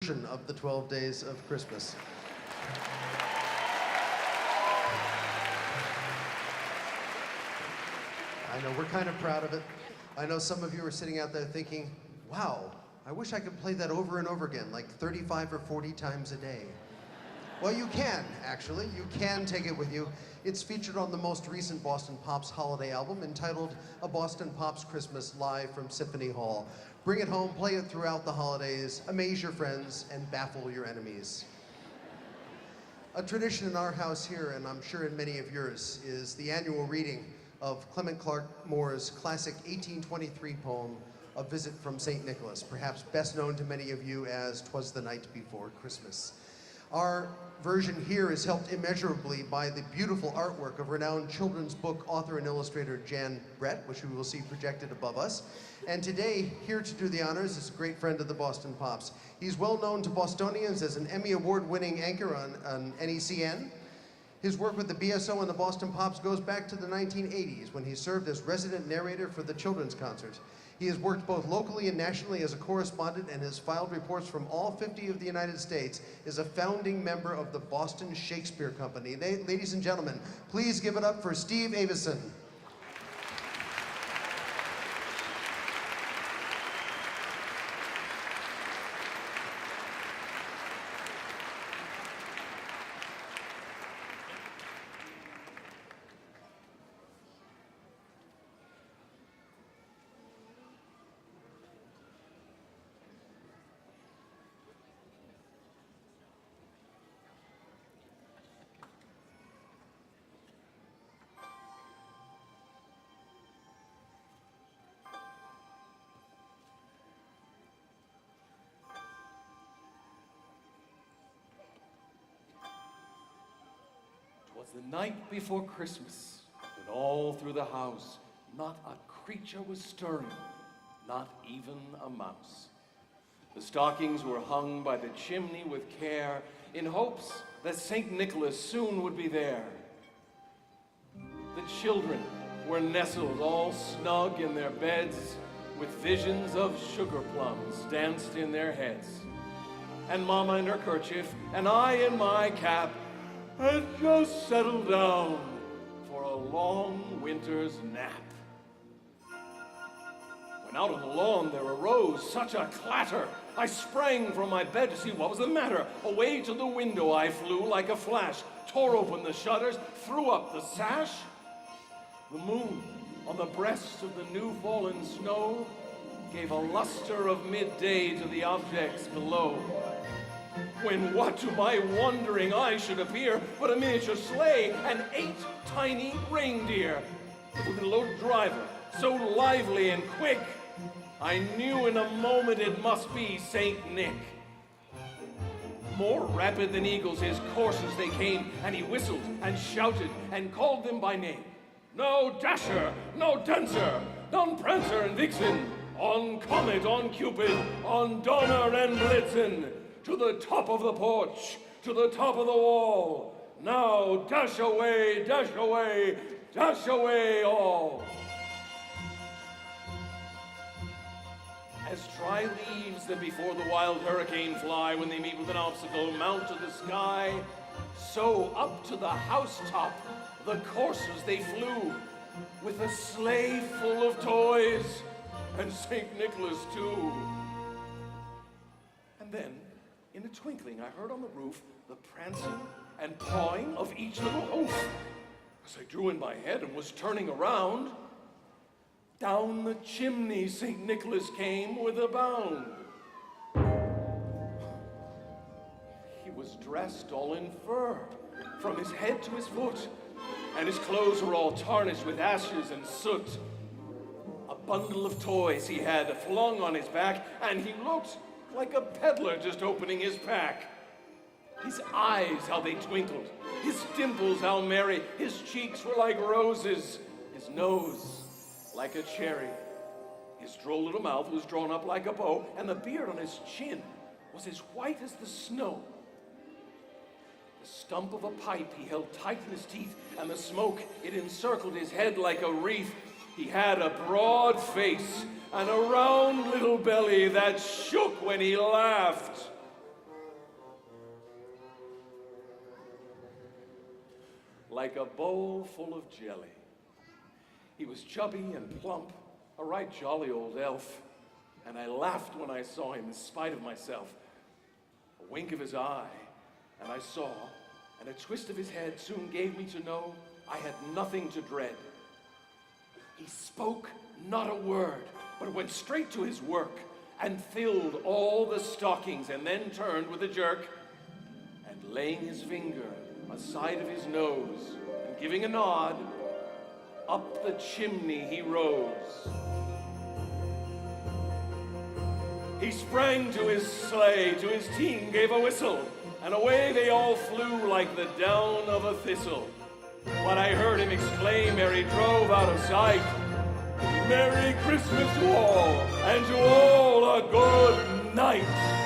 version of the 12 Days of Christmas. I know, we're kind of proud of it. I know some of you are sitting out there thinking, wow, I wish I could play that over and over again, like 35 or 40 times a day. Well, you can, actually. You can take it with you. It's featured on the most recent Boston Pops holiday album entitled A Boston Pops Christmas Live from Symphony Hall. Bring it home, play it throughout the holidays, amaze your friends, and baffle your enemies. A tradition in our house here, and I'm sure in many of yours, is the annual reading of Clement Clarke Moore's classic 1823 poem, A Visit from St. Nicholas, perhaps best known to many of you as 'Twas the Night Before Christmas. Our version here is helped immeasurably by the beautiful artwork of renowned children's book author and illustrator Jan Brett, which we will see projected above us. And today, here to do the honors, is a great friend of the Boston Pops. He's well known to Bostonians as an Emmy Award-winning anchor on NECN. His work with the BSO and the Boston Pops goes back to the 1980s when he served as resident narrator for the children's concert. He has worked both locally and nationally as a correspondent and has filed reports from all 50 of the United States, is a founding member of the Boston Shakespeare Company. Ladies and gentlemen, please give it up for Steve Aveson. Was the night before Christmas, when all through the house not a creature was stirring, not even a mouse. The stockings were hung by the chimney with care, in hopes that St. Nicholas soon would be there. The children were nestled all snug in their beds, with visions of sugar plums danced in their heads. And Mama in her kerchief, and I in my cap, had just settled down for a long winter's nap. When out on the lawn there arose such a clatter, I sprang from my bed to see what was the matter. Away to the window I flew like a flash, tore open the shutters, threw up the sash. The moon on the breast of the new fallen snow gave a luster of midday to the objects below. When what to my wondering eyes should appear but a miniature sleigh and 8 tiny reindeer, with a little driver so lively and quick, I knew in a moment it must be Saint Nick. More rapid than eagles his coursers they came, and he whistled and shouted and called them by name. No Dasher, no Dancer, none Prancer and Vixen, on Comet, on Cupid, on Donner and Blitzen, to the top of the porch, to the top of the wall. Now dash away, dash away, dash away all. As dry leaves that before the wild hurricane fly when they meet with an obstacle mount to the sky, so up to the housetop the coursers they flew, with a sleigh full of toys, and St. Nicholas too. And then, in a twinkling, I heard on the roof the prancing and pawing of each little hoof. As I drew in my head and was turning around, down the chimney St. Nicholas came with a bound. He was dressed all in fur, from his head to his foot, and his clothes were all tarnished with ashes and soot. A bundle of toys he had flung on his back, and he looked like a peddler just opening his pack. His eyes, how they twinkled, his dimples, how merry, his cheeks were like roses, his nose like a cherry. His droll little mouth was drawn up like a bow, and the beard on his chin was as white as the snow. The stump of a pipe he held tight in his teeth, and the smoke, it encircled his head like a wreath. He had a broad face and a round little belly that shook when he laughed. like a bowl full of jelly. He was chubby and plump, a right jolly old elf, and I laughed when I saw him in spite of myself. A wink of his eye, and I saw, and a twist of his head soon gave me to know I had nothing to dread. He spoke not a word, but went straight to his work and filled all the stockings, and then turned with a jerk, and laying his finger aside of his nose and giving a nod, up the chimney he rose. He sprang to his sleigh, to his team gave a whistle, and away they all flew like the down of a thistle. But I heard him exclaim ere he drove out of sight, "Merry Christmas to all, and to all a good night."